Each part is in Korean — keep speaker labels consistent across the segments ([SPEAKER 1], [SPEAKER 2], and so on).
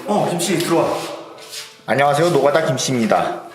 [SPEAKER 1] 김씨 들어와.
[SPEAKER 2] 안녕하세요. 노가다 김씨입니다.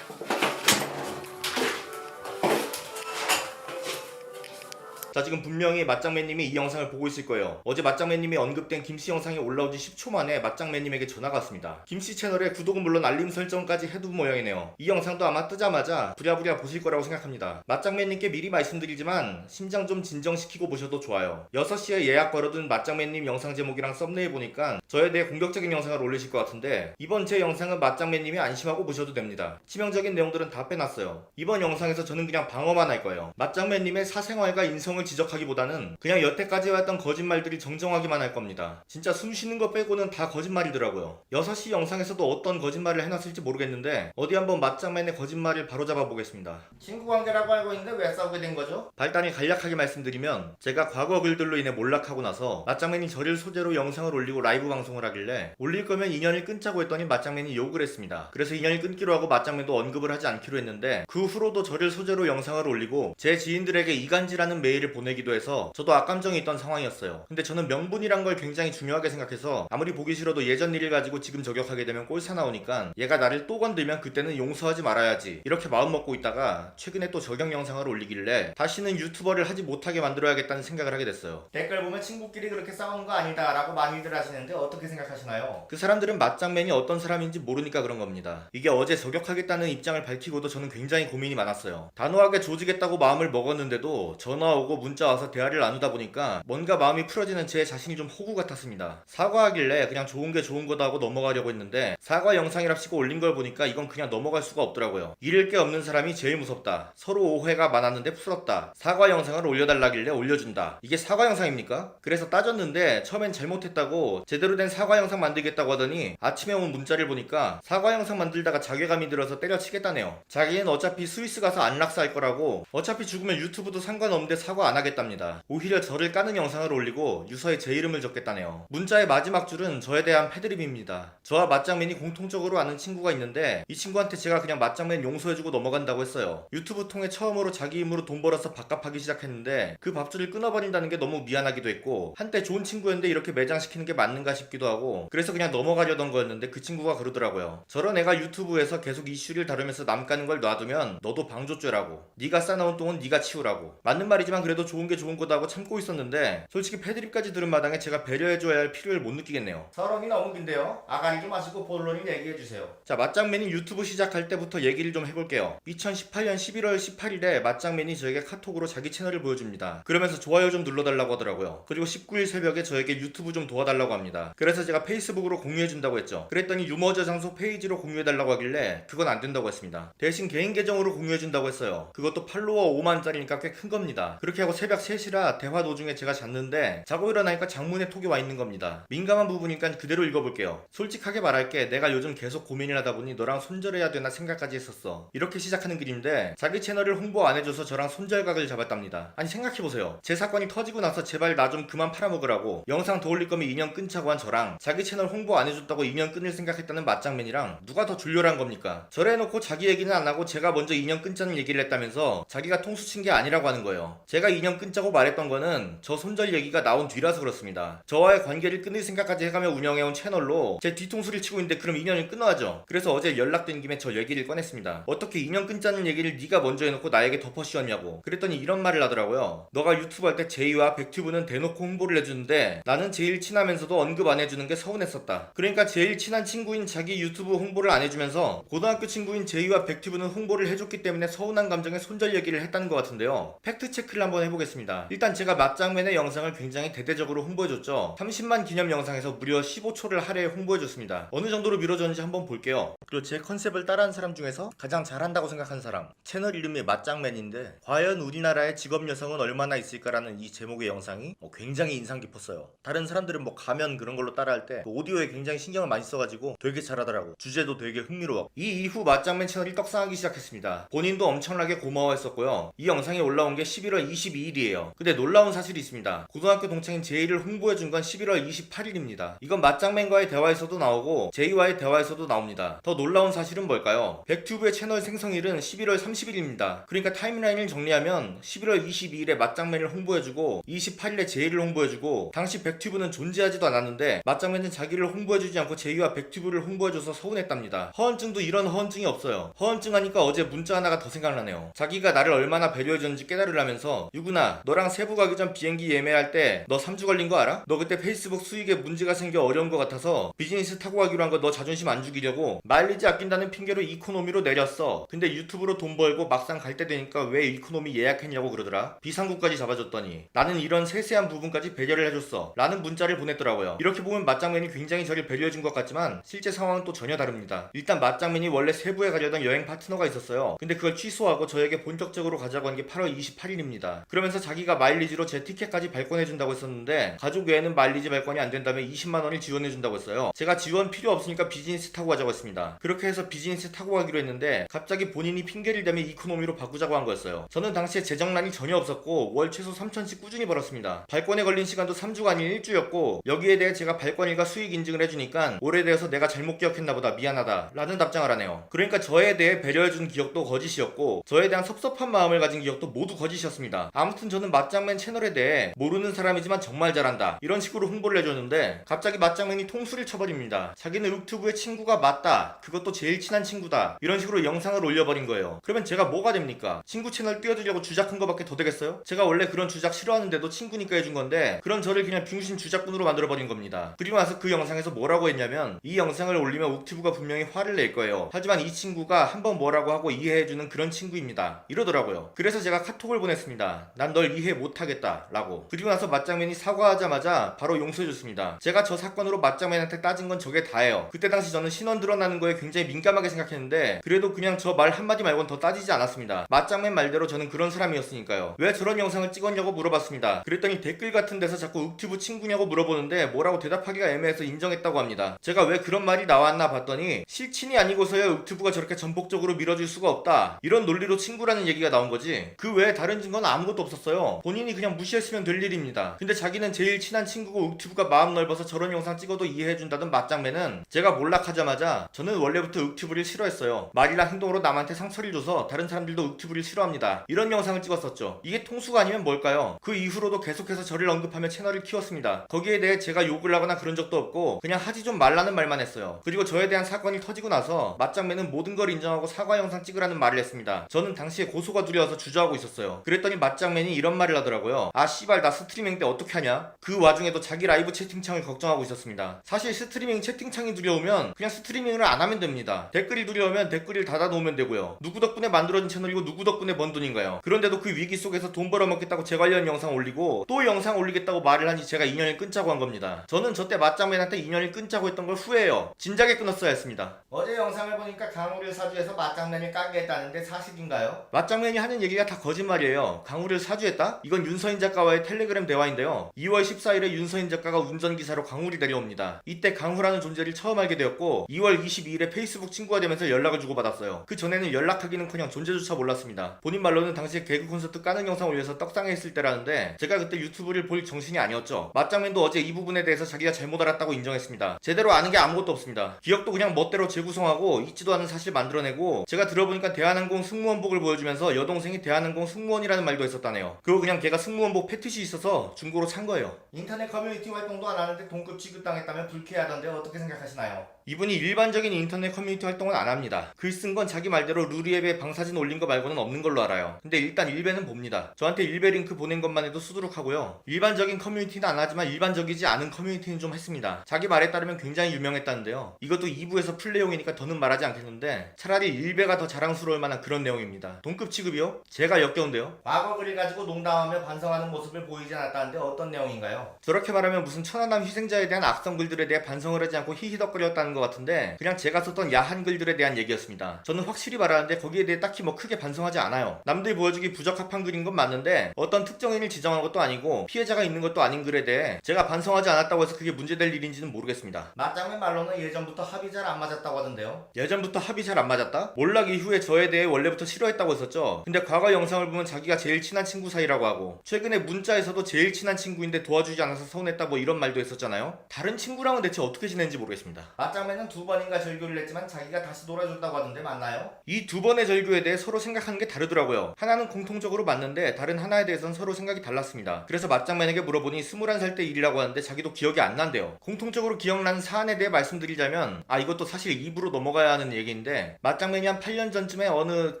[SPEAKER 1] 자, 지금 분명히 맞짱맨님이 이 영상을 보고 있을 거예요. 어제 맞짱맨님이 언급된 김씨 영상이 올라온 지 10초 만에 맞짱맨님에게 전화가 왔습니다. 김씨 채널에 구독은 물론 알림 설정까지 해둔 모양이네요. 이 영상도 아마 뜨자마자 부랴부랴 보실 거라고 생각합니다. 맞짱맨님께 미리 말씀드리지만 심장 좀 진정시키고 보셔도 좋아요. 6시에 예약 걸어둔 맞짱맨님 영상 제목이랑 썸네일 보니까 저에 대해 공격적인 영상을 올리실 것 같은데, 이번 제 영상은 맞짱맨님이 안심하고 보셔도 됩니다. 치명적인 내용들은 다 빼놨어요. 이번 영상에서 저는 그냥 방어만 할 거예요. 맞짱맨님의 사생활과 인성을 지적하기보다는 그냥 여태까지 해왔던 거짓말들이 정정하기만 할 겁니다. 진짜 숨 쉬는 거 빼고는 다 거짓말이더라고요. 6시 영상에서도 어떤 거짓말을 해놨을지 모르겠는데 어디 한번 맞짱맨의 거짓말을 바로잡아 보겠습니다. 친구 관계라고 알고 있는데 왜 싸우게 된 거죠? 발단이 간략하게 말씀드리면, 제가 과거 글들로 인해 몰락하고 나서 맞짱맨이 저를 소재로 영상을 올리고 라이브 방송을 하길래 올릴 거면 인연을 끊자고 했더니 맞짱맨이 욕을 했습니다. 그래서 인연을 끊기로 하고 맞짱맨도 언급을 하지 않기로 했는데, 그 후로도 저를 소재로 영상을 올리고 제 지인들에게 이간질하는 메일을 보내기도 해서 저도 악감정이 있던 상황이었어요. 근데 저는 명분이란 걸 굉장히 중요하게 생각해서 아무리 보기 싫어도 예전 일을 가지고 지금 저격하게 되면 꼴사 나오니까 얘가 나를 또 건들면 그때는 용서하지 말아야지 이렇게 마음 먹고 있다가 최근에 또 저격 영상을 올리길래 다시는 유튜버를 하지 못하게 만들어야겠다는 생각을 하게 됐어요. 댓글 보면 친구끼리 그렇게 싸우는 거 아니다 라고 많이들 하시는데 어떻게 생각하시나요? 그 사람들은 맞짱맨이 어떤 사람인지 모르니까 그런 겁니다. 이게 어제 저격하겠다는 입장을 밝히고도 저는 굉장히 고민이 많았어요. 단호하게 조지겠다고 마음을 먹었는데도 전화 오고 문자 와서 대화를 나누다 보니까 뭔가 마음이 풀어지는 제 자신이 좀 호구 같았습니다. 사과하길래 그냥 좋은 게 좋은 거다 하고 넘어가려고 했는데, 사과 영상이랍시고 올린 걸 보니까 이건 그냥 넘어갈 수가 없더라고요. 잃을 게 없는 사람이 제일 무섭다. 서로 오해가 많았는데 풀었다. 사과 영상을 올려달라길래 올려준다. 이게 사과 영상입니까? 그래서 따졌는데 처음엔 잘못했다고 제대로 된 사과 영상 만들겠다고 하더니 아침에 온 문자를 보니까 사과 영상 만들다가 자괴감이 들어서 때려치겠다네요. 자기는 어차피 스위스 가서 안락사할 거라고, 어차피 죽으면 유튜브도 상관없는데 사과 안 하겠답니다. 오히려 저를 까는 영상을 올리고 유서에 제 이름을 적겠다네요. 문자의 마지막 줄은 저에 대한 패드립입니다. 저와 맞짱맨이 공통적으로 아는 친구가 있는데 이 친구한테 제가 그냥 맞짱맨 용서해주고 넘어간다고 했어요. 유튜브 통해 처음으로 자기 힘으로 돈 벌어서 밥값하기 시작했는데 그 밥줄을 끊어버린다는 게 너무 미안하기도 했고, 한때 좋은 친구였는데 이렇게 매장시키는 게 맞는가 싶기도 하고, 그래서 그냥 넘어가려던 거였는데 그 친구가 그러더라고요. 저런 애가 유튜브에서 계속 이슈를 다루면서 남 까는 걸 놔두면 너도 방조죄라고, 네가 쌓아놓은 똥은 네가 치우라고. 맞는 말이지만 그래도 좋은 게 좋은 거다 하고 참고 있었는데, 솔직히 패드립까지 들은 마당에 제가 배려해줘야 할 필요를 못 느끼겠네요. 서론이 너무 긴데요. 아가리 좀 하시고 본론을 얘기해주세요. 자, 맞짱맨이 유튜브 시작할 때부터 얘기를 좀 해볼게요. 2018년 11월 18일에 맞짱맨이 저에게 카톡으로 자기 채널을 보여줍니다. 그러면서 좋아요 좀 눌러달라고 하더라고요. 그리고 19일 새벽에 저에게 유튜브 좀 도와달라고 합니다. 그래서 제가 페이스북으로 공유해준다고 했죠. 그랬더니 유머저 장소 페이지로 공유해달라고 하길래 그건 안 된다고 했습니다. 대신 개인 계정으로 공유해준다고 했어요. 그것도 팔로워 5만짜리니까 꽤 큰 겁니다. 그렇게 하고 새벽 3시라 대화 도중에 제가 잤는데, 자고 일어나니까 장문에 톡이 와 있는 겁니다. 민감한 부분이니까 그대로 읽어볼게요. 솔직하게 말할게. 내가 요즘 계속 고민을 하다 보니 너랑 손절해야 되나 생각까지 했었어. 이렇게 시작하는 글인데, 자기 채널을 홍보 안 해줘서 저랑 손절각을 잡았답니다. 아니 생각해보세요. 제 사건이 터지고 나서 제발 나 좀 그만 팔아먹으라고 영상 더 올릴 거면 2년 끊자고 한 저랑, 자기 채널 홍보 안 해줬다고 2년 끊을 생각했다는 맞짱맨이랑 누가 더 졸렬한 겁니까? 저래 해놓고 자기 얘기는 안 하고 제가 먼저 2년 끊자는 얘기를 했다면서 자기가 통수 친 게 아니라고 하는 거예요. 제가 2년 끊자고 말했던 거는 저 손절 얘기가 나온 뒤라서 그렇습니다. 저와의 관계를 끊을 생각까지 해가며 운영해온 채널로 제 뒤통수를 치고 있는데 그럼 2년을 끊어야죠. 그래서 어제 연락된 김에 저 얘기를 꺼냈습니다. 어떻게 2년 끊자는 얘기를 네가 먼저 해놓고 나에게 덮어 씌웠냐고. 그랬더니 이런 말을 하더라고요. 너가 유튜브 할 때 제이와 백튜브는 대놓고 홍보를 해주는데 나는 제일 친하면서도 언급 안 해주는 게 서운했었다. 그러니까 제일 친한 친구인 자기 유튜브 홍보를 안 해주면서 고등학교 친구인 제이와 백튜브는 홍보를 해줬기 때문에 서운한 감정에 손절 얘기를 했다는 것 같은데요. 팩트 체크를 한번 해보겠습니다. 일단 제가 맞짱맨의 영상을 굉장히 대대적으로 홍보해줬죠. 30만 기념 영상에서 무려 15초를 할애해 홍보해줬습니다. 어느 정도로 밀어줬는지 한번 볼게요. 그리고 제 컨셉을 따라한 사람 중에서 가장 잘한다고 생각한 사람, 채널 이름이 맞짱맨인데 과연 우리나라에 직업 여성은 얼마나 있을까라는 이 제목의 영상이 굉장히 인상 깊었어요. 다른 사람들은 뭐 가면 그런 걸로 따라할 때 오디오에 굉장히 신경을 많이 써가지고 되게 잘하더라고. 주제도 되게 흥미로워. 이 이후 맞짱맨 채널이 떡상하기 시작했습니다. 본인도 엄청나게 고마워했었고요. 이 영상이 올라온 게 11월 22일이에요. 근데 놀라운 사실이 있습니다. 고등학교 동창인 제이를 홍보해준 건 11월 28일입니다. 이건 맞짱맨과의 대화에서도 나오고 제이와의 대화에서도 나옵니다. 더 놀라운 사실은 뭘까요? 백튜브의 채널 생성일은 11월 30일입니다. 그러니까 타임라인을 정리하면 11월 22일에 맞짱맨을 홍보해주고 28일에 제이를 홍보해주고 당시 백튜브는 존재하지도 않았는데 맞짱맨은 자기를 홍보해주지 않고 제이와 백튜브를 홍보해줘서 서운했답니다. 허언증도 이런 허언증이 없어요. 허언증 하니까 어제 문자 하나가 더 생각나네요. 자기가 나를 얼마나 배려해줬는지 깨달으려면서 유구나 너랑 세부 가기 전 비행기 예매할 때 너 3주 걸린 거 알아? 너 그때 페이스북 수익에 문제가 생겨 어려운 거 같아서 비즈니스 타고 가기로 한 거 너 자존심 안 죽이려고 마일리지 아낀다는 핑계로 이코노미로 내렸어. 근데 유튜브로 돈 벌고 막상 갈 때 되니까 왜 이코노미 예약했냐고 그러더라. 비상구까지 잡아줬더니 나는 이런 세세한 부분까지 배려를 해줬어 라는 문자를 보냈더라고요. 이렇게 보면 맞짱맨이 굉장히 저를 배려해준 것 같지만 실제 상황은 또 전혀 다릅니다. 일단 맞짱맨이 원래 세부에 가려던 여행 파트너가 있었어요. 근데 그걸 취소하고 저에게 본격적으로 가자고 한 게 8월 28일입니다. 그러면서 자기가 마일리지로 제 티켓까지 발권해준다고 했었는데 가족 외에는 마일리지 발권이 안 된다면 20만원을 지원해준다고 했어요. 제가 지원 필요 없으니까 비즈니스 타고 가자고 했습니다. 그렇게 해서 비즈니스 타고 가기로 했는데 갑자기 본인이 핑계를 대며 이코노미로 바꾸자고 한 거였어요. 저는 당시에 재정난이 전혀 없었고 월 최소 3,000씩 꾸준히 벌었습니다. 발권에 걸린 시간도 3주가 아닌 1주였고 여기에 대해 제가 발권일과 수익 인증을 해주니까 오래되어서 내가 잘못 기억했나 보다 미안하다 라는 답장을 하네요. 그러니까 저에 대해 배려해준 기억도 거짓이었고 저에 대한 섭섭한 마음을 가진 기억도 모두 거짓이었습니다. 아무튼 저는 맞짱맨 채널에 대해 모르는 사람이지만 정말 잘한다 이런 식으로 홍보를 해줬는데 갑자기 맞짱맨이 통수를 쳐버립니다. 자기는 욱튜브의 친구가 맞다, 그것도 제일 친한 친구다 이런 식으로 영상을 올려버린 거예요. 그러면 제가 뭐가 됩니까? 친구 채널 띄워주려고 주작한 거밖에 더 되겠어요? 제가 원래 그런 주작 싫어하는데도 친구니까 해준 건데 그런 저를 그냥 병신 주작꾼으로 만들어버린 겁니다. 그리고 나서 그 영상에서 뭐라고 했냐면 이 영상을 올리면 욱튜브가 분명히 화를 낼 거예요. 하지만 이 친구가 한번 뭐라고 하고 이해해주는 그런 친구입니다 이러더라고요. 그래서 제가 카톡을 보냈습니다. 난 널 이해 못하겠다 라고. 그리고 나서 맞짱맨이 사과하자마자 바로 용서해줬습니다. 제가 저 사건으로 맞짱맨한테 따진 건 저게 다예요. 그때 당시 저는 신원 드러나는 거에 굉장히 민감하게 생각했는데 그래도 그냥 저 말 한마디 말고는 더 따지지 않았습니다. 맞짱맨 말대로 저는 그런 사람이었으니까요. 왜 저런 영상을 찍었냐고 물어봤습니다. 그랬더니 댓글 같은 데서 자꾸 욱튜브 친구냐고 물어보는데 뭐라고 대답하기가 애매해서 인정했다고 합니다. 제가 왜 그런 말이 나왔나 봤더니 실친이 아니고서야 욱튜브가 저렇게 전폭적으로 밀어줄 수가 없다 이런 논리로 친구라는 얘기가 나온 거지 그 외에 다른 증거는 아무것도 없었어요. 본인이 그냥 무시했으면 될 일입니다. 근데 자기는 제일 친한 친구고 욱튜브가 마음 넓어서 저런 영상 찍어도 이해해준다던 맞짱맨은 제가 몰락하자마자 저는 원래부터 욱튜브를 싫어했어요. 말이랑 행동으로 남한테 상처를 줘서 다른 사람들도 욱튜브를 싫어합니다 이런 영상을 찍었었죠. 이게 통수가 아니면 뭘까요? 그 이후로도 계속해서 저를 언급하며 채널을 키웠습니다. 거기에 대해 제가 욕을 하거나 그런 적도 없고 그냥 하지 좀 말라는 말만 했어요. 그리고 저에 대한 사건이 터지고 나서 맞짱맨은 모든 걸 인정하고 사과 영상 찍으라는 말을 했습니다. 저는 당시에 고소가 두려워서 주저하고 있었어요. 그랬더니 맞짱맨이 이런 말을 하더라고요. 아 씨발 나 스트리밍 때 어떻게 하냐? 그 와중에도 자기 라이브 채팅창을 걱정하고 있었습니다. 사실 스트리밍 채팅창이 두려우면 그냥 스트리밍을 안 하면 됩니다. 댓글이 두려우면 댓글을 닫아놓으면 되고요. 누구 덕분에 만들어진 채널이고 누구 덕분에 번 돈인가요? 그런데도 그 위기 속에서 돈 벌어먹겠다고 제 관련 영상 올리고 또 영상 올리겠다고 말을 하니 제가 인연을 끊자고 한 겁니다. 저는 저때 맞짱맨한테 인연을 끊자고 했던 걸 후회해요. 진작에 끊었어야 했습니다. 어제 영상을 보니까 강우를 사주해서 맞짱맨을 까게 했다는데 사실인가요? 맞짱맨이 하는 얘기가 다 거짓말이에요. 강우를 사주했다? 이건 윤서인 작가와의 텔레그램 대화인데요. 2월 14일에 윤서인 작가가 운전기사로 강우를 내려옵니다. 이때 강우라는 존재를 처음 알게 되었고 2월 22일에 페이스북 친구가 되면서 연락을 주고받았어요. 그 전에는 연락하기는커녕 존재조차 몰랐습니다. 본인 말로는 당시에 개그 콘서트 까는 영상 올려서 떡상해 있을 때라는데 제가 그때 유튜브를 볼 정신이 아니었죠. 맞짱맨도 어제 이 부분에 대해서 자기가 잘못 알았다고 인정했습니다. 제대로 아는 게 아무것도 없습니다. 기억도 그냥 멋대로 재구성하고 있지도 않은 사실 만들어내고 제가 들어보니까 대한항공 승무원복을 보여주면서 여동생이 대한항공 승무원이라는 말도 했었다네요. 그거 그냥 걔가 승무원복 패티시 있어서 중고로 산 거예요. 인터넷 커뮤니티 활동도 안 하는데 동급 취급당했다면 불쾌하던데 어떻게 생각하시나요? 이분이 일반적인 인터넷 커뮤니티 활동은 안 합니다. 글 쓴 건 자기 말대로 루리앱에 방사진 올린 거 말고는 없는 걸로 알아요. 근데 일단 일배는 봅니다. 저한테 일배 링크 보낸 것만 해도 수두룩하고요. 일반적인 커뮤니티는 안 하지만 일반적이지 않은 커뮤니티는 좀 했습니다. 자기 말에 따르면 굉장히 유명했다는데요. 이것도 2부에서 플레이용이니까 더는 말하지 않겠는데 차라리 일배가 더 자랑스러울 만한 그런 내용입니다. 동급 취급이요? 제가 역겨운데요. 과거 글을 가지고 농담하며 반성하는 모습을 보이지 않았다는데 어떤 내용인가요? 저렇게 말하면 무슨 천안함 희생자에 대한 악성 글들에 대해 반성을 하지 않고 히히덕거렸다는 것 같은데 그냥 제가 썼던 야한 글들에 대한 얘기였습니다. 저는 확실히 말하는데 거기에 대해 딱히 뭐 크게 반성하지 않아요. 남들 보여주기 부적합한 글인 건 맞는데 어떤 특정인을 지정한 것도 아니고 피해자가 있는 것도 아닌 글에 대해 제가 반성하지 않았다고 해서 그게 문제될 일인지는 모르겠습니다. 맞짱맨 말로는 예전부터 합이 잘 안 맞았다고 하던데요. 예전부터 합이 잘 안 맞았다? 몰락 이후에 저에 대해 원래부터 싫어했다고 했었죠. 근데 과거 영상을 보면 자기가 제일 친한 친구 사이라고 하고 최근에 문자에서도 제일 친한 친구인데 도와주지 않아서 서운했다 뭐 이런 말도 했었잖아요. 다른 친구랑은 대체 어떻게 지내는지 모르겠습니다. 맞짱맨은 2번인가 절교를 했지만 자기가 다시 놀아줬다고 하던데 맞나요? 이 2번의 절교에 대해 서로 생각하는 게 다르더라고요. 하나는 공통적으로 맞는데 다른 하나에 대해서는 서로 생각이 달랐습니다. 그래서 맞짱맨에게 물어보니 21살 때 일이라고 하는데 자기도 기억이 안 난대요. 공통적으로 기억나는 사안에 대해 말씀드리자면 이것도 사실 2부로 넘어가야 하는 얘기인데 맞짱맨이 한 8년 전쯤에 어느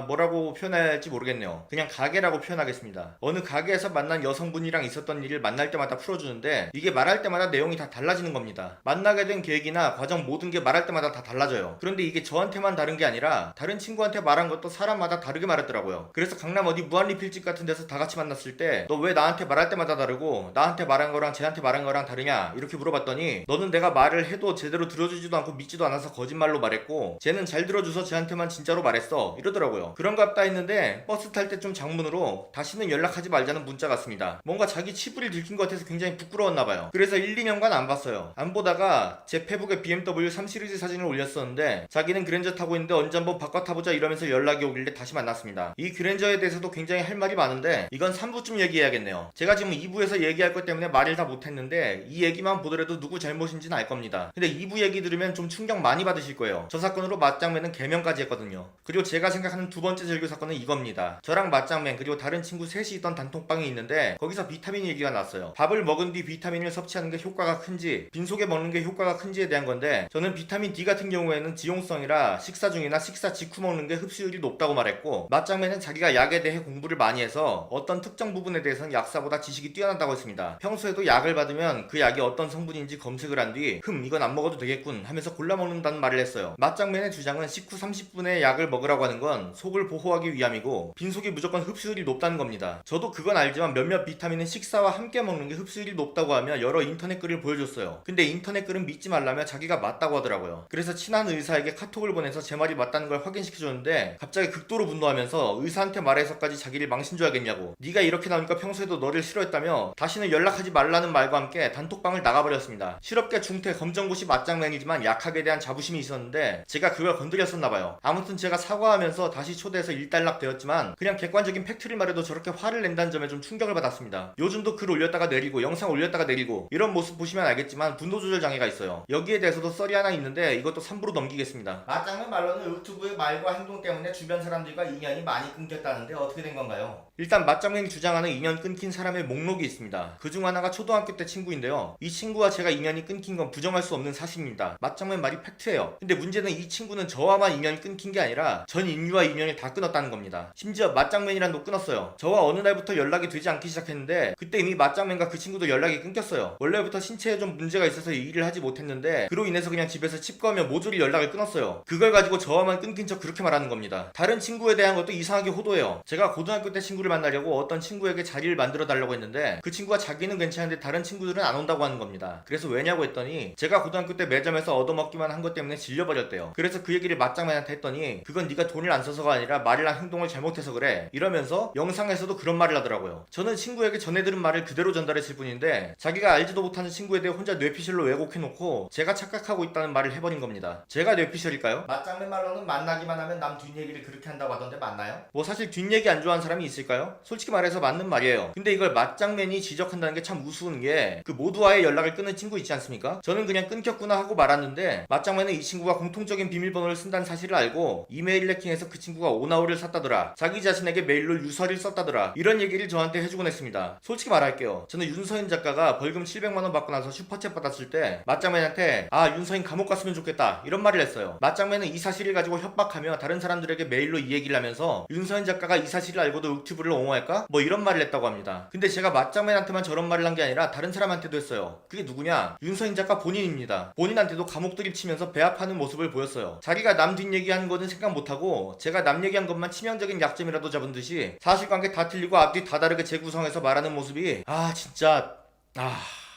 [SPEAKER 1] 뭐라고 표현해야 할지 모르겠네요. 그냥 가게라고 표현하겠습니다. 어느 가게에서 만난 여성분이랑 있었던 일을 만날 때마다 풀어주는데 이게 말할 때마다 내용이 다 달라지는 겁니다. 만나게 된 계획이나 과정 모든 게 말할 때마다 다 달라져요. 그런데 이게 저한테만 다른 게 아니라 다른 친구한테 말한 것도 사람마다 다르게 말했더라고요. 그래서 강남 어디 무한리필집 같은 데서 다 같이 만났을 때 너 왜 나한테 말할 때마다 다르고 나한테 말한 거랑 쟤한테 말한 거랑 다르냐 이렇게 물어봤더니 너는 내가 말을 해도 제대로 들어주지도 않고 믿지도 않아서 거짓말로 말했고 쟤는 잘 들어줘서 쟤한테만 진짜로 말했어 이러더라고요. 그런갑다 했는데 버스 탈 때 좀 장문으로 다시는 연락하지 말자는 문자 같습니다. 뭔가 자기 치부를 들킨 것 같아서 굉장히 부끄러웠나봐요. 그래서 1, 2년간 안 봤어요. 안 보다가 제 페북에 BMW 3 시리즈 사진을 올렸었는데 자기는 그랜저 타고 있는데 언제 한번 바꿔 타보자 이러면서 연락이 오길래 다시 만났습니다. 이 그랜저에 대해서도 굉장히 할 말이 많은데 이건 3부쯤 얘기해야겠네요. 제가 지금 2부에서 얘기할 것 때문에 말을 다 못했는데 이 얘기만 보더라도 누구 잘못인지는 알 겁니다. 근데 2부 얘기 들으면 좀 충격 많이 받으실 거예요. 저 사건으로 맞짱맨은 개명까지 했거든요. 그리고 제가 생각하는 두 번째 절교 사건은 이겁니다. 저랑 맞짱맨 그리고 다른 친구 셋이 있던 단톡방이 있는데 거기서 비타민 얘기가 났어요. 밥을 먹은 뒤 비타민을 섭취하는 게 효과가 큰지 빈속에 먹는 게 효과가 큰지에 대한 건데 저는 비타민 D 같은 경우에는 지용성이라 식사 중이나 식사 직후 먹는 게 흡수율이 높다고 말했고 맞짱맨은 자기가 약에 대해 공부를 많이 해서 어떤 특정 부분에 대해서는 약사보다 지식이 뛰어나다고 했습니다. 평소에도 약을 받으면 그 약이 어떤 성분인지 검색을 한 뒤 이건 안 먹어도 되겠군 하면서 골라 먹는다는 말을 했어요. 맞짱맨의 주장은 식후 30분에 약을 먹으라고 하는 건 속을 보호하기 위함이고 빈속이 무조건 흡수율이 높다는 겁니다. 저도 그건 알지만 몇몇 비타민은 식사와 함께 먹는 게 흡수율이 높다고 하며 여러 인터넷 글을 보여줬어요. 근데 인터넷 글은 믿지 말라며 자기가 맞다고 하더라고요. 그래서 친한 의사에게 카톡을 보내서 제 말이 맞다는 걸 확인시켜줬는데 갑자기 극도로 분노하면서 의사한테 말해서까지 자기를 망신줘야겠냐고 네가 이렇게 나오니까 평소에도 너를 싫어했다며 다시는 연락하지 말라는 말과 함께 단톡방을 나가버렸습니다. 실업계 중퇴 검정고시 맞짱맨이지만 약학에 대한 자부심이 있었는데 제가 그걸 건드렸었나봐요. 아무튼 제가 사과하면서 다시 초대해서 일단락 되었지만 그냥 객관적인 팩트를 말해도 저렇게 화를 낸다는 점에 좀 충격을 받았습니다. 요즘도 글 올렸다가 내리고 영상 올렸다가 내리고 이런 모습 보시면 알겠지만 분노 조절 장애가 있어요. 여기에 대해서도 썰이 하나 있는데 이것도 3부로 넘기겠습니다. 맞짱맨 말로는 유튜브의 말과 행동 때문에 주변 사람들과 인연이 많이 끊겼다는데 어떻게 된 건가요? 일단 맞짱맨이 주장하는 인연 끊긴 사람의 목록이 있습니다. 그중 하나가 초등학교 때 친구인데요. 이 친구와 제가 인연이 끊긴 건 부정할 수 없는 사실입니다. 맞짱맨 말이 팩트예요. 근데 문제는 이 친구는 저와만 인연이 끊긴 게 아니라 전 인류와 인연이 다 끊었다는 겁니다. 심지어 맞짱맨이란도 끊었어요. 저와 어느 날부터 연락이 되지 않기 시작했는데 그때 이미 맞짱맨과 그 친구도 연락이 끊겼어요. 원래부터 신체에 좀 문제가 있어서 일을 하지 못했는데 그로 인해서 그냥 집에서 칩거하며 모조리 연락을 끊었어요. 그걸 가지고 저와만 끊긴 척 그렇게 말하는 겁니다. 다른 친구에 대한 것도 이상하게 호도해요. 제가 고등학교 때 친구를 만나려고 어떤 친구에게 자리를 만들어 달라고 했는데 그 친구가 자기는 괜찮은데 다른 친구들은 안 온다고 하는 겁니다. 그래서 왜냐고 했더니 제가 고등학교 때 매점에서 얻어먹기만 한 것 때문에 질려버렸대요. 그래서 그 얘기를 맞짱맨한테 했더니 그건 네가 돈을 안 써서가 아니라 말이랑 행동을 잘못해서 그래 이러면서 영상에서도 그런 말을 하더라고요. 저는 친구에게 전해 들은 말을 그대로 전달했을 뿐인데 자기가 알지도 못하는 친구에 대해 혼자 뇌피셜로 왜곡해놓고 제가 착각하고 있다는 말을 해버린 겁니다. 제가 뇌피셜일까요? 맞짱맨 말로는 만나기만 하면 남 뒷얘기를 그렇게 한다고 하던데 맞나요? 뭐 사실 뒷얘기 안 좋아하는 사람이 있을까요? 솔직히 말해서 맞는 말이에요. 근데 이걸 맞짱맨이 지적한다는 게 참 우스운 게 그 모두와의 연락을 끊은 친구 있지 않습니까? 저는 그냥 끊겼구나 하고 말았는데 맞짱맨은 이 친구가 공통적인 비밀번호를 쓴다는 사실을 알고 이메일 해킹해서 그 친구가 오나홀을 샀다더라, 자기 자신에게 메일로 유서를 썼다더라 이런 얘기를 저한테 해주곤 했습니다. 솔직히 말할게요. 저는 윤서인 작가가 벌금 700만원 받고 나서 슈퍼챗 받았을 때 맞짱맨한테 윤서인 감옥 갔으면 좋겠다 이런 말을 했어요. 맞짱맨은 이 사실을 가지고 협박하며 다른 사람들에게 메일로 이 얘기를 하면서 윤서인 작가가 이 사실을 알고도 윽튜브를 옹호할까? 뭐 이런 말을 했다고 합니다. 근데 제가 맞짱맨한테만 저런 말을 한 게 아니라 다른 사람한테도 했어요. 그게 누구냐? 윤서인 작가 본인입니다. 본인한테도 감옥 드립 치면서 배합하는 모습을 보였어요. 자기가 남 뒷얘기하는 거는 생각 못하고 제가 남 얘기한 것만 치명적인 약점이라도 잡은 듯이 사실관계 다 틀리고 앞뒤 다 다르게 재구성해서 말하는 모습이 진짜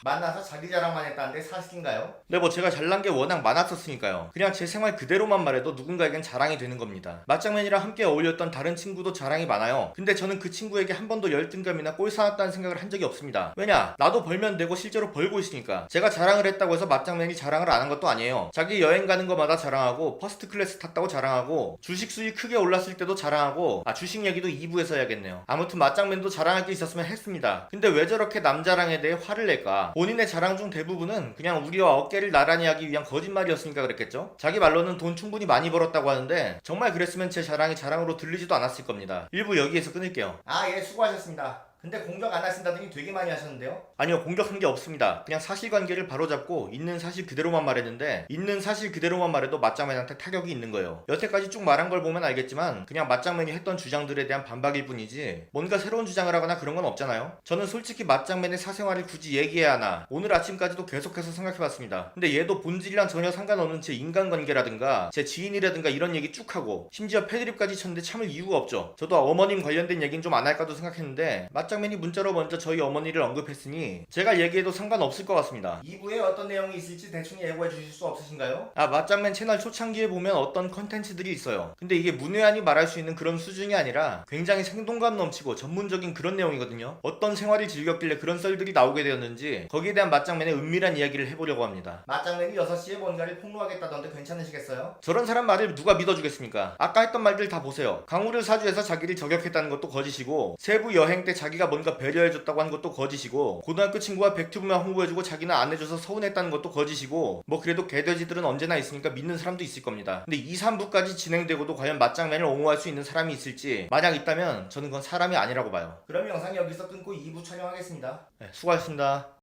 [SPEAKER 1] 만나서 자기 자랑만 했다는데 사실인가요? 네, 뭐 제가 잘난 게 워낙 많았었으니까요. 그냥 제 생활 그대로만 말해도 누군가에겐 자랑이 되는 겁니다. 맞짱맨이랑 함께 어울렸던 다른 친구도 자랑이 많아요. 근데 저는 그 친구에게 한 번도 열등감이나 꼴 사납다는 생각을 한 적이 없습니다. 왜냐? 나도 벌면 되고 실제로 벌고 있으니까. 제가 자랑을 했다고 해서 맞짱맨이 자랑을 안 한 것도 아니에요. 자기 여행 가는 거마다 자랑하고 퍼스트 클래스 탔다고 자랑하고 주식 수익 크게 올랐을 때도 자랑하고 주식 얘기도 2부에서 해야겠네요. 아무튼 맞짱맨도 자랑할 게 있었으면 했습니다. 근데 왜 저렇게 남 자랑에 대해 화를 낼까? 본인의 자랑 중 대부분은 그냥 우리와 어깨를 나란히 하기 위한 거짓말이었으니까 그랬겠죠? 자기 말로는 돈 충분히 많이 벌었다고 하는데 정말 그랬으면 제 자랑이 자랑으로 들리지도 않았을 겁니다. 1부 여기에서 끊을게요. 예, 수고하셨습니다. 근데 공격 안 하신다더니 되게 많이 하셨는데요? 아니요, 공격한 게 없습니다. 그냥 사실관계를 바로잡고 있는 사실 그대로만 말했는데 있는 사실 그대로만 말해도 맞짱맨한테 타격이 있는 거예요. 여태까지 쭉 말한 걸 보면 알겠지만 그냥 맞짱맨이 했던 주장들에 대한 반박일 뿐이지 뭔가 새로운 주장을 하거나 그런 건 없잖아요. 저는 솔직히 맞짱맨의 사생활을 굳이 얘기해야 하나 오늘 아침까지도 계속해서 생각해봤습니다. 근데 얘도 본질이랑 전혀 상관없는 제 인간관계라든가 제 지인이라든가 이런 얘기 쭉 하고 심지어 패드립까지 쳤는데 참을 이유가 없죠. 저도 어머님 관련된 얘기는 좀 안 할까도 생각했는데 맞짱맨이 문자로 먼저 저희 어머니를 언급했으니 제가 얘기해도 상관없을 것 같습니다. 2부에 어떤 내용이 있을지 대충 예고해 주실 수 없으신가요? 맞짱맨 채널 초창기에 보면 어떤 컨텐츠들이 있어요. 근데 이게 문외한이 말할 수 있는 그런 수준이 아니라 굉장히 생동감 넘치고 전문적인 그런 내용이거든요. 어떤 생활을 즐겼길래 그런 썰들이 나오게 되었는지 거기에 대한 맞짱맨의 은밀한 이야기를 해보려고 합니다. 맞짱맨이 6시에 뭔가를 폭로하겠다던데 괜찮으시겠어요? 저런 사람 말을 누가 믿어주겠습니까? 아까 했던 말들 다 보세요. 강우를 사주해서 자기를 저격했다는 것도 거짓이고 세부 여행 때 자기가 뭔가 배려해줬다고 한 것도 거짓이고 고등학교 친구가 백튜브만 홍보해주고 자기는 안 해줘서 서운했다는 것도 거짓이고 뭐 그래도 개돼지들은 언제나 있으니까 믿는 사람도 있을 겁니다. 근데 2, 3부까지 진행되고도 과연 맞짱맨을 옹호할 수 있는 사람이 있을지 만약 있다면 저는 그건 사람이 아니라고 봐요. 그럼 영상 여기서 끊고 2부 촬영하겠습니다. 네, 수고하셨습니다.